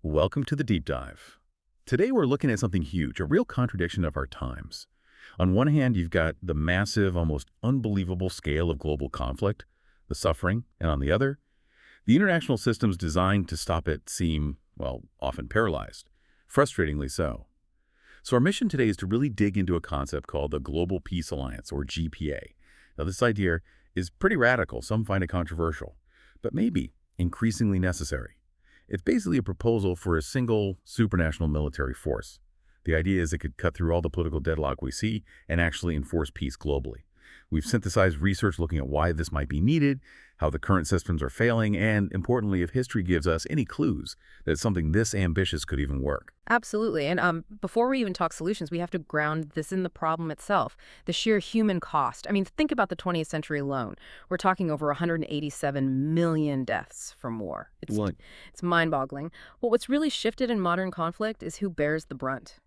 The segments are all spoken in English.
Welcome to the Deep Dive. Today we're looking at something huge, a real contradiction of our times. On one hand, you've got the massive, almost unbelievable scale of global conflict, the suffering, and on the other, the international systems designed to stop it seem, well, often paralyzed, frustratingly so. So our mission today is to really dig into a concept called the Global Peace Alliance, or GPA. Now this idea is pretty radical, some find it controversial, but maybe increasingly necessary. It's basically a proposal for a single supranational military force. The idea is it could cut through all the political deadlock we see and actually enforce peace globally. We've synthesized research looking at why this might be needed, how the current systems are failing, and importantly, if history gives us any clues that something this ambitious could even work. Absolutely. And before we even talk solutions, we have to ground this in the problem itself, the sheer human cost. I mean, think about the 20th century alone. We're talking over 187 million deaths from war. It's mind-boggling. Well, what's really shifted in modern conflict is who bears the brunt.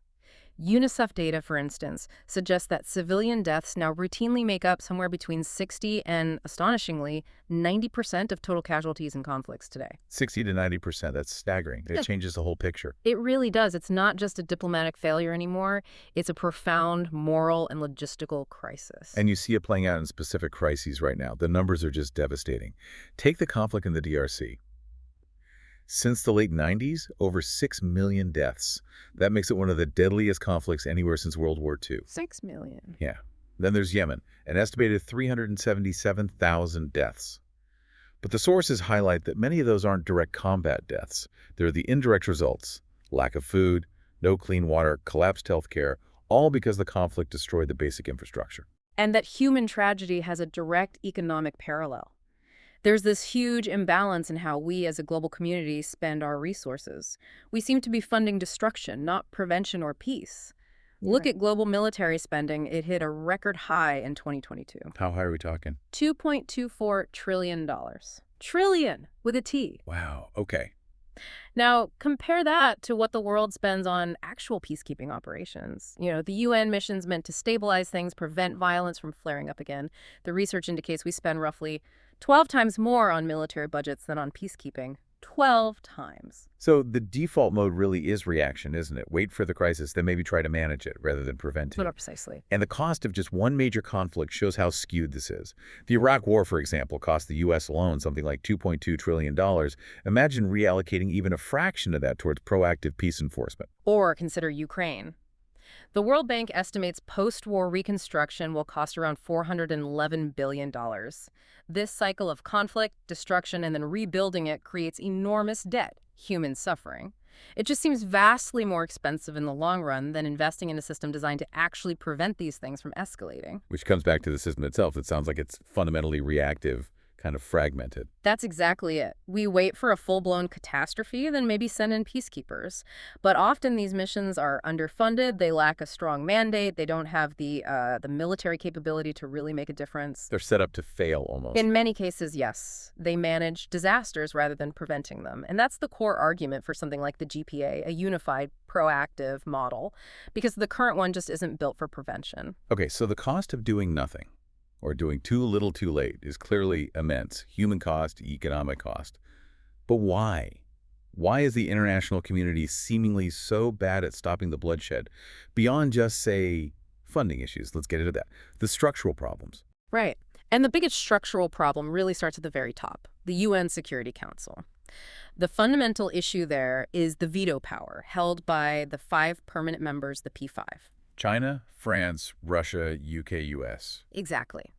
UNICEF data, for instance, suggests that civilian deaths now routinely make up somewhere between 60 and, astonishingly, 90% of total casualties in conflicts today. 60 to 90%, that's staggering. It changes the whole picture. It really does. It's not just a diplomatic failure anymore. It's a profound moral and logistical crisis. And you see it playing out in specific crises right now. The numbers are just devastating. Take the conflict in the DRC. Since the late 90s, over 6 million deaths. That makes it one of the deadliest conflicts anywhere since World War II. 6 million. Yeah. Then there's Yemen, an estimated 377,000 deaths. But the sources highlight that many of those aren't direct combat deaths. They're the indirect results: lack of food, no clean water, collapsed healthcare, all because the conflict destroyed the basic infrastructure. And that human tragedy has a direct economic parallel. There's this huge imbalance in how we as a global community spend our resources. We seem to be funding destruction, not prevention or peace. Look at global military spending. It hit a record high in 2022. How high are we talking? $2.24 trillion. Trillion with a T. Wow, okay. Now, compare that to what the world spends on actual peacekeeping operations. You know, the UN missions meant to stabilize things, prevent violence from flaring up again. The research indicates we spend roughly 12 times more on military budgets than on peacekeeping. 12 times. So the default mode really is reaction, isn't it? Wait for the crisis, then maybe try to manage it rather than prevent it. Precisely. And the cost of just one major conflict shows how skewed this is. The Iraq War, for example, cost the U.S. alone something like $2.2 trillion. Imagine reallocating even a fraction of that towards proactive peace enforcement. Or consider Ukraine. The World Bank estimates post-war reconstruction will cost around $411 billion. This cycle of conflict, destruction, and then rebuilding it creates enormous debt, human suffering. It just seems vastly more expensive in the long run than investing in a system designed to actually prevent these things from escalating. Which comes back to the system itself. It sounds like it's fundamentally reactive, kind of fragmented. That's exactly it. We wait for a full-blown catastrophe, then maybe send in peacekeepers. But often these missions are underfunded, they lack a strong mandate, they don't have the military capability to really make a difference. They're set up to fail almost. In many cases, yes. They manage disasters rather than preventing them. And that's the core argument for something like the GPA, a unified, proactive model, because the current one just isn't built for prevention. Okay, so the cost of doing nothing, or doing too little too late, is clearly immense. Human cost, economic cost. But why? Why is the international community seemingly so bad at stopping the bloodshed? Beyond just, say, funding issues. Let's get into that. The structural problems. Right. And the biggest structural problem really starts at the very top, the UN Security Council. The fundamental issue there is the veto power held by the 5 permanent members, the P5. China, France, Russia, UK, US. Exactly.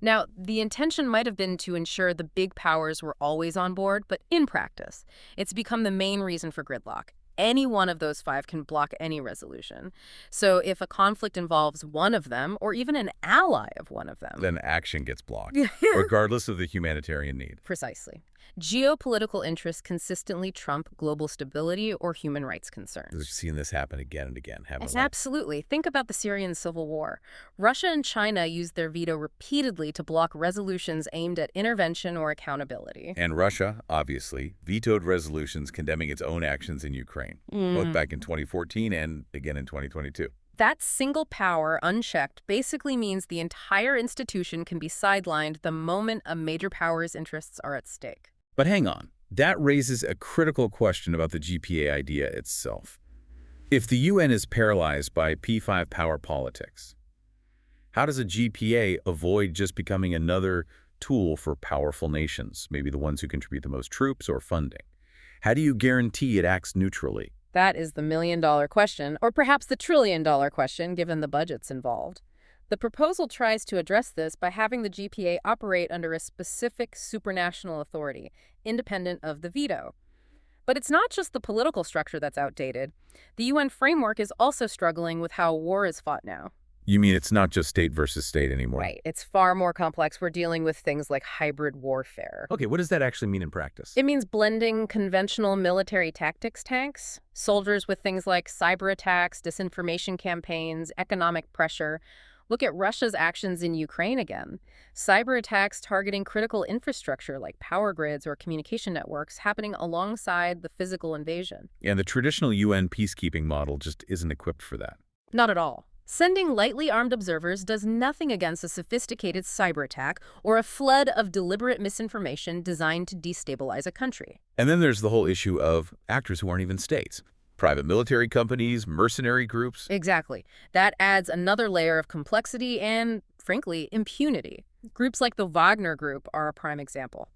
Now, the intention might have been to ensure the big powers were always on board, but in practice, it's become the main reason for gridlock. Any one of those 5 can block any resolution. So if a conflict involves one of them, or even an ally of one of them, then action gets blocked, regardless of the humanitarian need. Precisely. Geopolitical interests consistently trump global stability or human rights concerns. We've seen this happen again and again, haven't we? Absolutely. Think about the Syrian civil war. Russia and China used their veto repeatedly to block resolutions aimed at intervention or accountability. And Russia, obviously, vetoed resolutions condemning its own actions in Ukraine, both back in 2014 and again in 2022. That single power, unchecked, basically means the entire institution can be sidelined the moment a major power's interests are at stake. But hang on. That raises a critical question about the GPA idea itself. If the UN is paralyzed by P5 power politics, how does a GPA avoid just becoming another tool for powerful nations, maybe the ones who contribute the most troops or funding? How do you guarantee it acts neutrally? That is the million-dollar question, or perhaps the trillion-dollar question, given the budgets involved. The proposal tries to address this by having the GPA operate under a specific supranational authority, independent of the veto. But it's not just the political structure that's outdated. The UN framework is also struggling with how war is fought now. You mean it's not just state versus state anymore? Right. It's far more complex. We're dealing with things like hybrid warfare. Okay, what does that actually mean in practice? It means blending conventional military tactics tanks, soldiers with things like cyber attacks, disinformation campaigns, economic pressure. Look at Russia's actions in Ukraine again. Cyber attacks targeting critical infrastructure like power grids or communication networks happening alongside the physical invasion. And the traditional UN peacekeeping model just isn't equipped for that. Not at all. Sending lightly armed observers does nothing against a sophisticated cyber attack or a flood of deliberate misinformation designed to destabilize a country. And then there's the whole issue of actors who aren't even states. Private military companies, mercenary groups. Exactly. That adds another layer of complexity and, frankly, impunity. Groups like the Wagner Group are a prime example.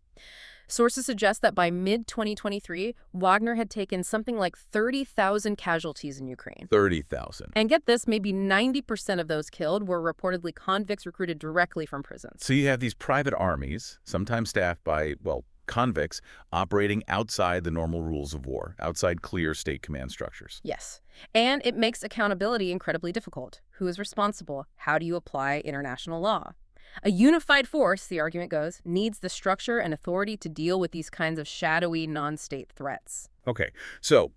Sources suggest that by mid-2023, Wagner had taken something like 30,000 casualties in Ukraine. 30,000. And get this, maybe 90% of those killed were reportedly convicts recruited directly from prisons. So you have these private armies, sometimes staffed by, well, convicts, operating outside the normal rules of war, outside clear state command structures. Yes. And it makes accountability incredibly difficult. Who is responsible? How do you apply international law? A unified force, the argument goes, needs the structure and authority to deal with these kinds of shadowy non-state threats. Okay, so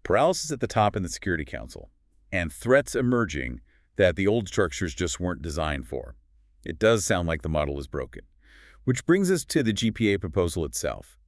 paralysis at the top in the Security Council and threats emerging that the old structures just weren't designed for. It does sound like the model is broken. Which brings us to the GPA proposal itself.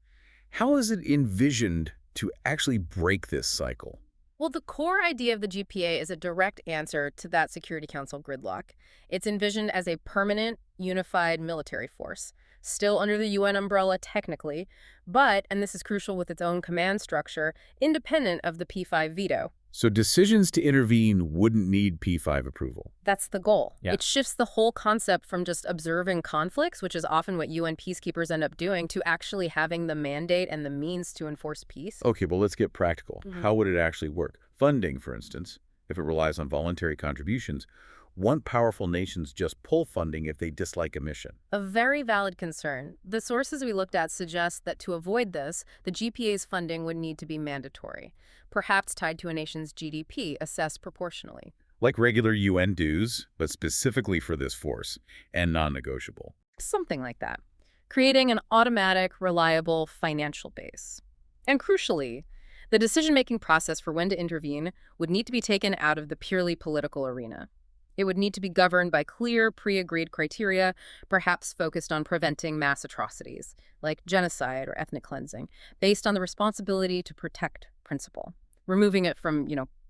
How is it envisioned to actually break this cycle? Well, the core idea of the GPA is a direct answer to that Security Council gridlock. It's envisioned as a permanent, unified military force, still under the UN umbrella technically, but, and this is crucial with its own command structure, independent of the P5 veto. So decisions to intervene wouldn't need P5 approval. That's the goal. Yeah. It shifts the whole concept from just observing conflicts, which is often what UN peacekeepers end up doing, to actually having the mandate and the means to enforce peace. Okay, well, let's get practical. How would it actually work? Funding, for instance, if it relies on voluntary contributions, won't powerful nations just pull funding if they dislike a mission? A very valid concern. The sources we looked at suggest that to avoid this, the GPA's funding would need to be mandatory, perhaps tied to a nation's GDP, assessed proportionally. Like regular UN dues, but specifically for this force, and non-negotiable. Something like that. Creating an automatic, reliable financial base. And crucially, the decision-making process for when to intervene would need to be taken out of the purely political arena. It would need to be governed by clear, pre-agreed criteria, perhaps focused on preventing mass atrocities, like genocide or ethnic cleansing, based on the responsibility to protect principle, removing it from,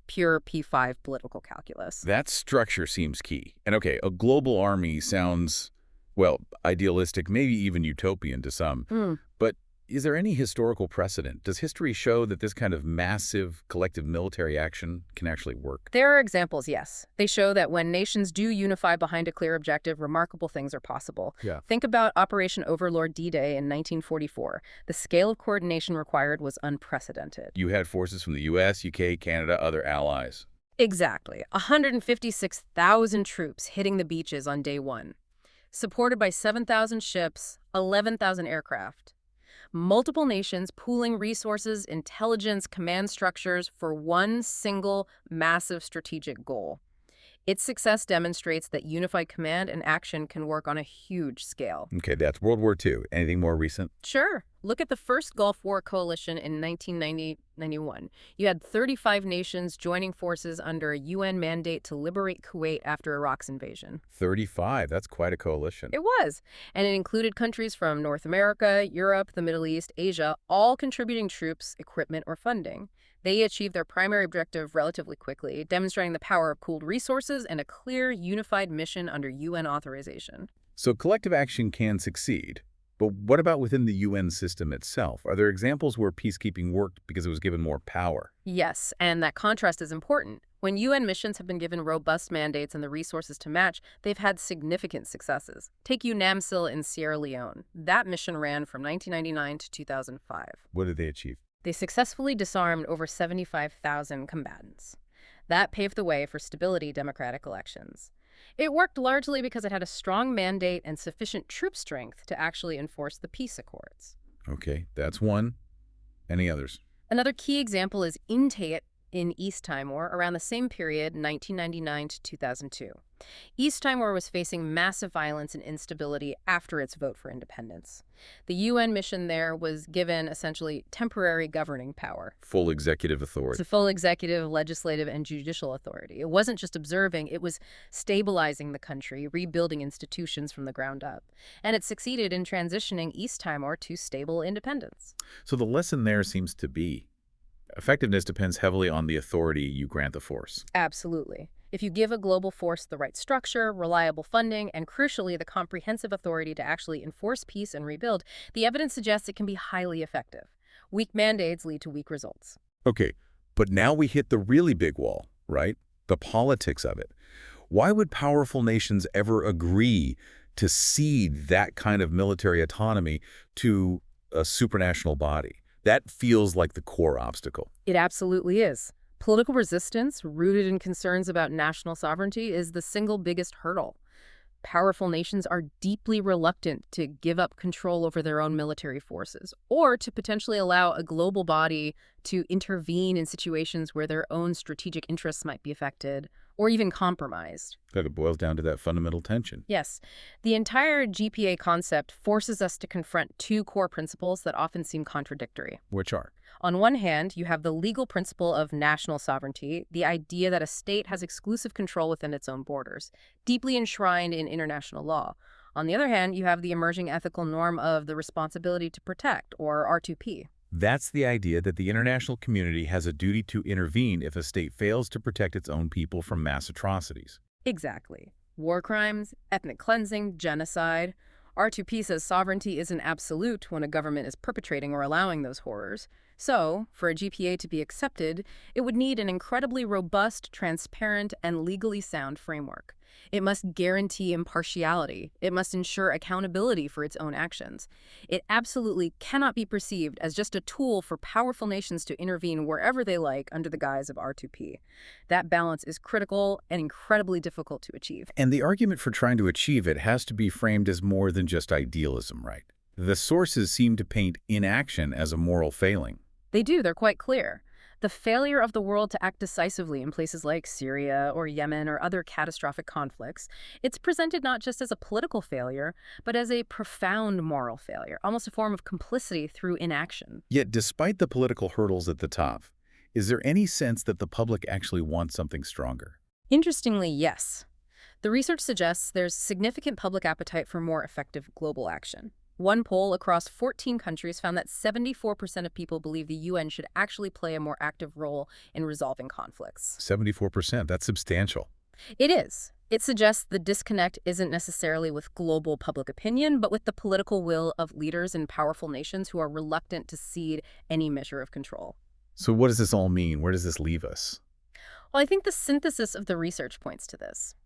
pure P5 political calculus. That structure seems key. And okay, a global army sounds, well, idealistic, maybe even utopian to some. But is there any historical precedent? Does history show that this kind of massive collective military action can actually work? There are examples, yes. They show that when nations do unify behind a clear objective, remarkable things are possible. Yeah. Think about Operation Overlord D-Day in 1944. The scale of coordination required was unprecedented. You had forces from the US, UK, Canada, other allies. Exactly. 156,000 troops hitting the beaches on day one, supported by 7,000 ships, 11,000 aircraft. Multiple nations pooling resources, intelligence, command structures for one single massive strategic goal. Its success demonstrates that unified command and action can work on a huge scale. Okay, that's World War II. Anything more recent? Sure. Look at the first Gulf War coalition in 1990-91. You had 35 nations joining forces under a UN mandate to liberate Kuwait after Iraq's invasion. 35, that's quite a coalition. It was. And it included countries from North America, Europe, the Middle East, Asia, all contributing troops, equipment, or funding. They achieved their primary objective relatively quickly, demonstrating the power of pooled resources and a clear, unified mission under UN authorization. So collective action can succeed, But what about within the UN system itself? Are there examples where peacekeeping worked because it was given more power? Yes, and that contrast is important. When UN missions have been given robust mandates and the resources to match, they've had significant successes. Take UNAMSIL in Sierra Leone. That mission ran from 1999 to 2005. What did they achieve? They successfully disarmed over 75,000 combatants. That paved the way for stability democratic elections. It worked largely because it had a strong mandate and sufficient troop strength to actually enforce the peace accords. Okay, that's one. Any others? Another key example is Intait in East Timor around the same period, 1999 to 2002. East Timor was facing massive violence and instability after its vote for independence. The UN mission there was given essentially temporary governing power. Full executive It's authority. a full executive, legislative, and judicial authority. It wasn't just observing, it was stabilizing the country, rebuilding institutions from the ground up. And it succeeded in transitioning East Timor to stable independence. So the lesson there seems to be effectiveness depends heavily on the authority you grant the force. Absolutely. If you give a global force the right structure, reliable funding, and crucially, the comprehensive authority to actually enforce peace and rebuild, the evidence suggests it can be highly effective. Weak mandates lead to weak results. Okay, but now we hit the really big wall, right? The politics of it. Why would powerful nations ever agree to cede that kind of military autonomy to a supranational body? That feels like the core obstacle. It absolutely is. Political resistance, rooted in concerns about national sovereignty, is the single biggest hurdle. Powerful nations are deeply reluctant to give up control over their own military forces, or to potentially allow a global body to intervene in situations where their own strategic interests might be affected, or even compromised. That boils down to that fundamental tension. Yes, the entire GPA concept forces us to confront two core principles that often seem contradictory. Which are? On one hand, you have the legal principle of national sovereignty, the idea that a state has exclusive control within its own borders, deeply enshrined in international law. On the other hand, you have the emerging ethical norm of the responsibility to protect, or R2P. That's the idea that the international community has a duty to intervene if a state fails to protect its own people from mass atrocities. Exactly. War crimes, ethnic cleansing, genocide. R2P says sovereignty isn't absolute when a government is perpetrating or allowing those horrors. So, for a GPA to be accepted, it would need an incredibly robust, transparent, and legally sound framework. It must guarantee impartiality. It must ensure accountability for its own actions. It absolutely cannot be perceived as just a tool for powerful nations to intervene wherever they like under the guise of R2P. That balance is critical and incredibly difficult to achieve. And the argument for trying to achieve it has to be framed as more than just idealism, right? The sources seem to paint inaction as a moral failing. They do, they're quite clear. The failure of the world to act decisively in places like Syria or Yemen or other catastrophic conflicts, it's presented not just as a political failure, but as a profound moral failure, almost a form of complicity through inaction. Yet, despite the political hurdles at the top, is there any sense that the public actually wants something stronger? Interestingly, yes. The research suggests there's significant public appetite for more effective global action. One poll across 14 countries found that 74% of people believe the UN should actually play a more active role in resolving conflicts. 74%, that's substantial. It is. It suggests the disconnect isn't necessarily with global public opinion, but with the political will of leaders in powerful nations who are reluctant to cede any measure of control. So what does this all mean? Where does this leave us? Well, I think the synthesis of the research points to this.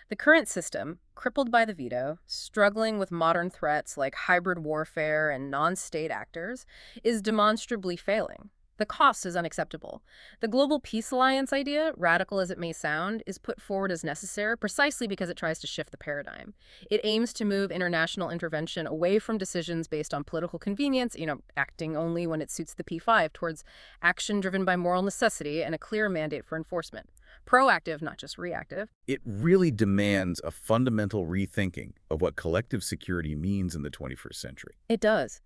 The current system, crippled by the veto, struggling with modern threats like hybrid warfare and non-state actors, is demonstrably failing. The cost is unacceptable. The Global Peace Alliance idea, radical as it may sound, is put forward as necessary precisely because it tries to shift the paradigm. It aims to move international intervention away from decisions based on political convenience, acting only when it suits the P5, towards action driven by moral necessity and a clear mandate for enforcement. Proactive, not just reactive. It really demands a fundamental rethinking of what collective security means in the 21st century. It does.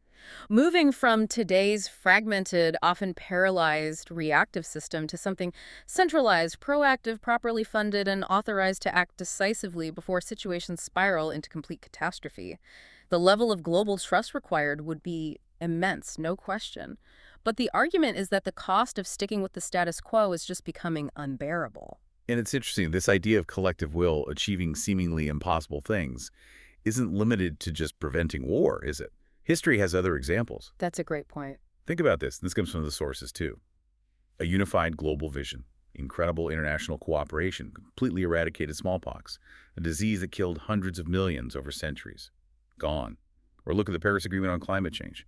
Moving from today's fragmented, often paralyzed reactive system to something centralized, proactive, properly funded, and authorized to act decisively before situations spiral into complete catastrophe. The level of global trust required would be immense, no question. But the argument is that the cost of sticking with the status quo is just becoming unbearable. And it's interesting, this idea of collective will achieving seemingly impossible things isn't limited to just preventing war, is it? History has other examples. That's a great point. Think about this. This comes from the sources, too. A unified global vision, incredible international cooperation, completely eradicated smallpox, a disease that killed hundreds of millions over centuries. Gone. Or look at the Paris Agreement on climate change.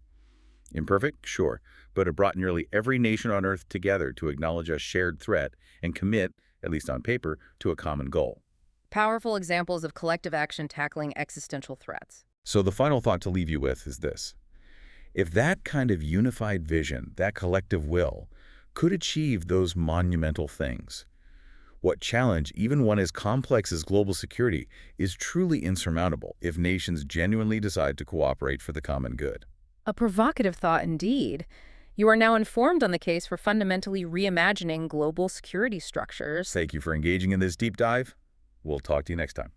Imperfect? Sure. But it brought nearly every nation on Earth together to acknowledge a shared threat and commit, at least on paper, to a common goal. Powerful examples of collective action tackling existential threats. So the final thought to leave you with is this. If that kind of unified vision, that collective will, could achieve those monumental things, what challenge, even one as complex as global security, is truly insurmountable if nations genuinely decide to cooperate for the common good. A provocative thought indeed. You are now informed on the case for fundamentally reimagining global security structures. Thank you for engaging in this deep dive. We'll talk to you next time.